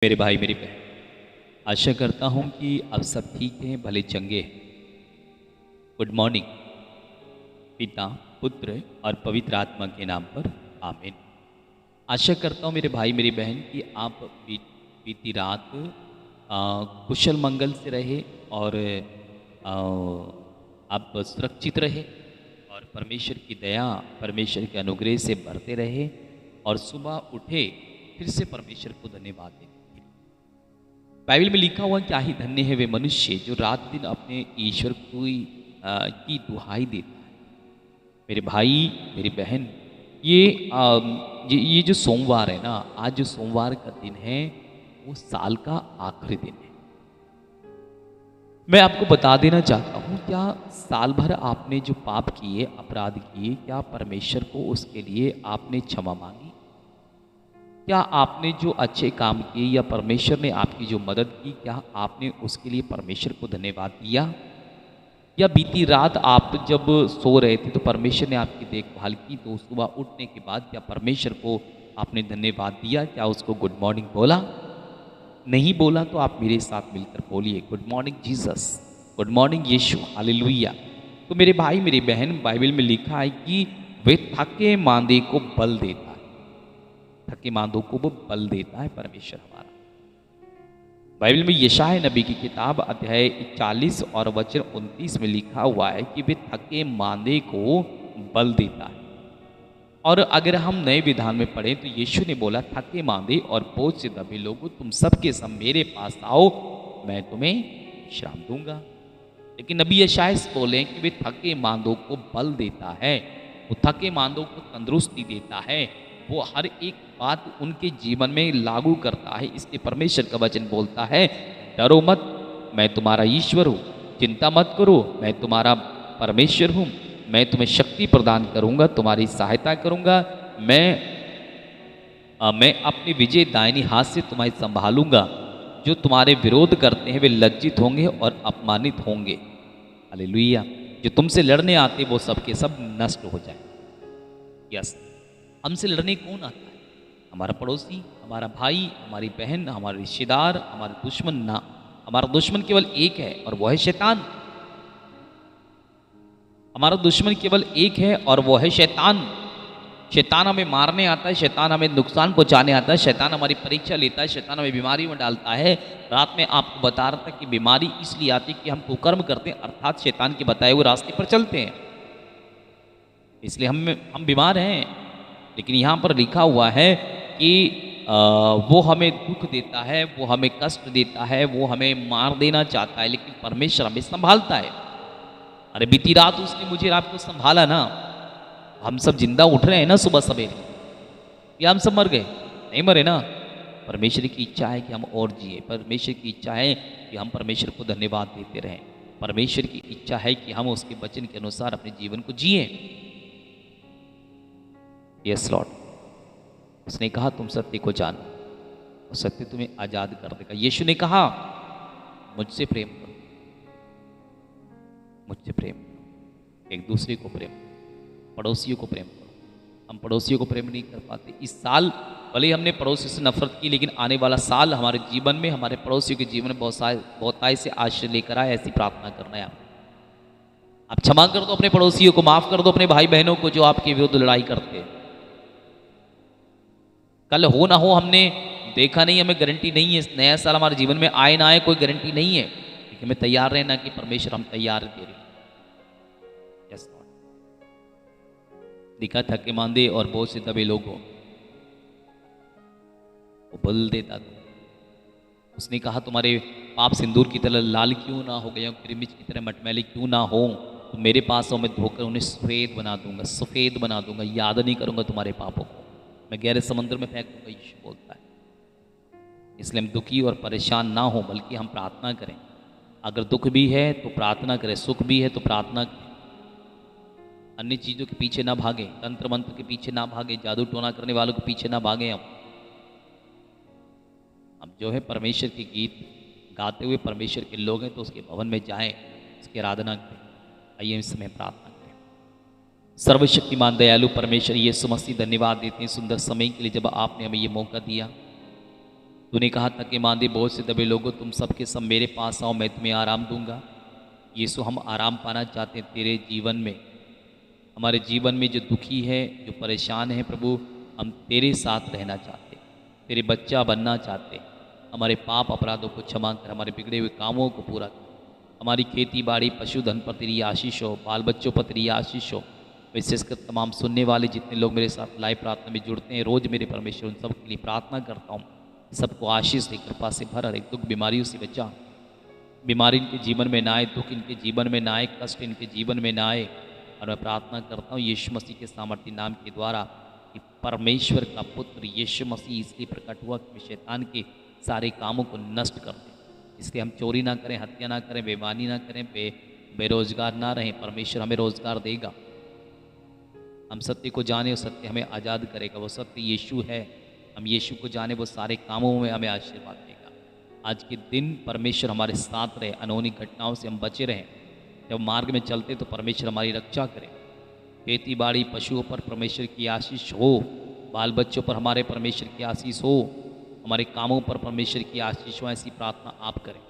मेरे भाई मेरी बहन, आशा करता हूँ कि आप सब ठीक हैं, भले चंगे हैं। Good morning. पिता, पुत्र और पवित्र आत्मा के नाम पर आमीन। आशा करता हूँ मेरे भाई मेरी बहन कि आप बीती रात कुशल मंगल से रहे और आ, आप सुरक्षित रहे और परमेश्वर की दया, परमेश्वर के अनुग्रह से भरते रहे और सुबह उठे फिर से परमेश्वर को धन्यवाद दें। बाइबल में लिखा हुआ क्या ही धन्य है वे मनुष्य जो रात दिन अपने ईश्वर की दुहाई देता है। मेरे भाई मेरी बहन, ये जो सोमवार है ना, आज जो सोमवार का दिन है वो साल का आखिरी दिन है। मैं आपको बता देना चाहता हूँ, क्या साल भर आपने जो पाप किए, अपराध किए, क्या परमेश्वर को उसके लिए आपने क्षमा मांगी? क्या आपने जो अच्छे काम किए या परमेश्वर ने आपकी जो मदद की, क्या आपने उसके लिए परमेश्वर को धन्यवाद दिया? या बीती रात आप जब सो रहे थे तो परमेश्वर ने आपकी देखभाल की, तो सुबह उठने के बाद क्या परमेश्वर को आपने धन्यवाद दिया? क्या उसको गुड मॉर्निंग बोला? नहीं बोला तो आप मेरे साथ मिलकर बोलिए, good morning Jesus, good morning यीशु, हालेलुया। तो मेरे भाई मेरी बहन, बाइबल में लिखा है कि वे थके मांदे को बल देता, थके मांदों को वो बल देता है परमेश्वर हमारा। बाइबल में यशायाह नबी की किताब अध्याय 41 और वचन 29 में लिखा हुआ है कि वे थके मांदे को बल देता है। और अगर हम नए विधान में पढ़ें तो यीशु ने बोला, थके मांदे और बोझ से दबे लोगों, तुम सबके सब मेरे पास आओ, मैं तुम्हें विश्राम दूंगा। लेकिन नबी यशायाह बोले कि वे थके मांदों को बल देता है, वो थके मांदों को तंदुरुस्ती देता है, वो हर एक बात उनके जीवन में लागू करता है। इसलिए परमेश्वर का वचन बोलता है, डरो मत, मैं तुम्हारा ईश्वर हूँ, चिंता मत करो, मैं तुम्हारा परमेश्वर हूँ, मैं तुम्हें शक्ति प्रदान करूँगा, तुम्हारी सहायता करूँगा, मैं अपनी विजय दाहिनी हाथ से तुम्हें संभालूंगा। जो तुम्हारे विरोध करते हैं वे लज्जित होंगे और अपमानित होंगे। हालेलुया। जो तुमसे लड़ने आते वो सबके सब नष्ट हो जाए। यस, हमसे लड़ने कौन आता है? हमारा पड़ोसी, हमारा भाई, हमारी बहन, हमारे रिश्तेदार, हमारे दुश्मन ना। हमारा दुश्मन केवल एक है और वह है शैतान। हमारा दुश्मन केवल एक है और वो है शैतान। शैतान हमें मारने आता है, शैतान हमें नुकसान पहुंचाने आता है, शैतान हमारी परीक्षा लेता है, शैतान हमें बीमारी में डालता है। रात में आपको बता रहा था कि बीमारी इसलिए आती है कि हम कुकर्म करते हैं, अर्थात शैतान के बताए हुए रास्ते पर चलते हैं, इसलिए हम बीमार हैं। लेकिन यहाँ पर लिखा हुआ है कि वो हमें दुख देता है, वो हमें कष्ट देता है, वो हमें मार देना चाहता है, लेकिन परमेश्वर हमें संभालता है। अरे बीती रात उसने मुझे आपको संभाला ना। हम सब जिंदा उठ रहे हैं ना सुबह सवेरे, या हम सब मर गए? नहीं मरे ना। परमेश्वर की इच्छा है कि हम और जिए, परमेश्वर की इच्छा है कि हम परमेश्वर को धन्यवाद देते रहें, परमेश्वर की इच्छा है कि हम उसके वचन के अनुसार अपने जीवन को जिए। Yes Lord. उसने कहा तुम सत्य को जानो और सत्य तुम्हें आजाद कर देगा। यीशु ने कहा मुझसे प्रेम करो, मुझसे प्रेम करो, एक दूसरे को प्रेम करो, पड़ोसियों को प्रेम करो। हम पड़ोसियों को प्रेम नहीं कर पाते। इस साल भले ही हमने पड़ोसियों से नफरत की, लेकिन आने वाला साल हमारे जीवन में, हमारे पड़ोसियों के जीवन में बहुतायत से आश्रय लेकर आए, ऐसी प्रार्थना करना है। आप क्षमा कर दो अपने पड़ोसियों को, माफ कर दो अपने भाई बहनों को जो आपके विरुद्ध लड़ाई करते हैं। कल हो ना हो हमने देखा नहीं, हमें गारंटी नहीं है। नया साल हमारे जीवन में आए ना आए कोई गारंटी नहीं है, लेकिन हमें तैयार रहना कि परमेश्वर हम तैयार दे रहे। Yes Lord. दिखा थके मांदे और बोझ से दबे लोगों वो बल देता था। उसने कहा तुम्हारे पाप सिंदूर की तरह लाल क्यों ना हो गए, फिर मिर्च की तरह मटमैले क्यों ना हो, तो मेरे पास आओ, मैं धोकर उन्हें सफ़ेद बना दूंगा, सफ़ेद बना दूंगा, याद नहीं करूंगा तुम्हारे पापों को, मैं गहरे समुद्र में फेंक दूंगा, यीशु बोलता है। इसलिए हम दुखी और परेशान ना हो, बल्कि हम प्रार्थना करें। अगर दुख भी है तो प्रार्थना करें, सुख भी है तो प्रार्थना करें। अन्य चीज़ों के पीछे ना भागें, तंत्र मंत्र के पीछे ना भागें, जादू टोना करने वालों के पीछे ना भागें। हम जो है परमेश्वर के गीत गाते हुए परमेश्वर के लोग हैं, तो उसके भवन में जाएं, उसकी आराधना करें। आइए इस समय प्रार्थना करें। सर्वशक्तिमान दयालु परमेश्वर यीशु मसीह, धन्यवाद देते हैं सुंदर समय के लिए, जब आपने हमें ये मौका दिया। तूने कहा थके मांदे बोझ से दबे लोगों तुम सबके सब मेरे पास आओ, मैं तुम्हें आराम दूंगा। यीशु, हम आराम पाना चाहते हैं तेरे जीवन में। हमारे जीवन में जो दुखी है, जो परेशान है प्रभु, हम तेरे साथ रहना चाहते हैं, तेरे बच्चा बनना चाहते हैं। हमारे पाप अपराधों को क्षमा कर, हमारे बिगड़े हुए कामों को पूरा कर। हमारी खेती बाड़ी पशुधन पर तेरी आशीष हो, बाल बच्चों पर तेरी आशीष हो। विशेषकर तमाम सुनने वाले जितने लोग मेरे साथ लाइव प्रार्थना में जुड़ते हैं रोज़, मेरे परमेश्वर, उन सब के लिए प्रार्थना करता हूँ। सबको आशीष दे, कृपा से भर, हर एक दुख बीमारियों से बचा। बीमारी इनके जीवन में ना आए, दुख इनके जीवन में ना आए, कष्ट इनके जीवन में ना आए। और मैं प्रार्थना करता हूँ यीशु मसीह के सामर्थ्य नाम के द्वारा कि परमेश्वर का पुत्र यीशु मसीह इसलिए प्रकट हुआ कि शैतान के सारे कामों को नष्ट कर दे। इसलिए हम चोरी ना करें, हत्या ना करें, बेईमानी ना करें, बेरोजगार ना रहें। परमेश्वर हमें रोजगार देगा। हम सत्य को जाने और सत्य हमें आज़ाद करेगा। वो सत्य यीशु है। हम यीशु को जाने, वो सारे कामों में हमें आशीर्वाद देगा। आज के दिन परमेश्वर हमारे साथ रहे, अनहोनी घटनाओं से हम बचे रहें। जब मार्ग में चलते तो परमेश्वर हमारी रक्षा करे। खेती बाड़ी पशुओं पर परमेश्वर की आशीष हो, बाल बच्चों पर हमारे परमेश्वर की आशीष हो, हमारे कामों पर परमेश्वर की आशीष हो। ऐसी प्रार्थना आप करें।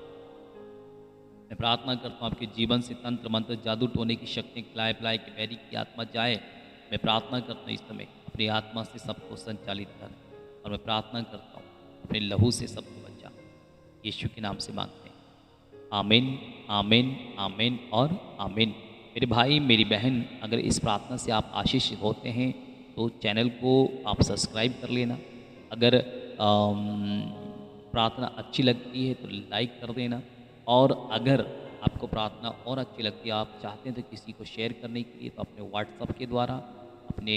मैं प्रार्थना करता हूँ आपके जीवन से तंत्र मंत्र जादू टोने की शक्ति खिलाए पिलाए के बैरी की आत्मा जाए। मैं प्रार्थना करता हूँ इस समय अपनी आत्मा से सबको संचालित कर, और मैं प्रार्थना करता हूँ अपने लहू से सबको बचा। यीशु के नाम से मांगते हैं, आमीन, आमीन, आमीन और आमीन। मेरे भाई मेरी बहन, अगर इस प्रार्थना से आप आशीषित होते हैं तो चैनल को आप सब्सक्राइब कर लेना। अगर प्रार्थना अच्छी लगती है तो लाइक कर देना, और अगर आपको प्रार्थना और अच्छी लगती है, आप चाहते हैं तो किसी को शेयर करने के लिए, तो अपने व्हाट्सएप के द्वारा, अपने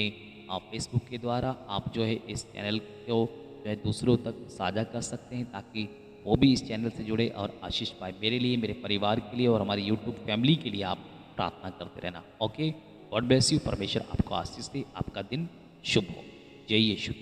फेसबुक के द्वारा आप जो है इस चैनल को जो है दूसरों तक साझा कर सकते हैं, ताकि वो भी इस चैनल से जुड़े और आशीष पाए। मेरे लिए, मेरे परिवार के लिए और हमारी यूट्यूब फैमिली के लिए आप प्रार्थना करते रहना। Okay, God bless you. परमेश्वर आपको आशीष दे, आपका दिन शुभ हो। जय यीशु।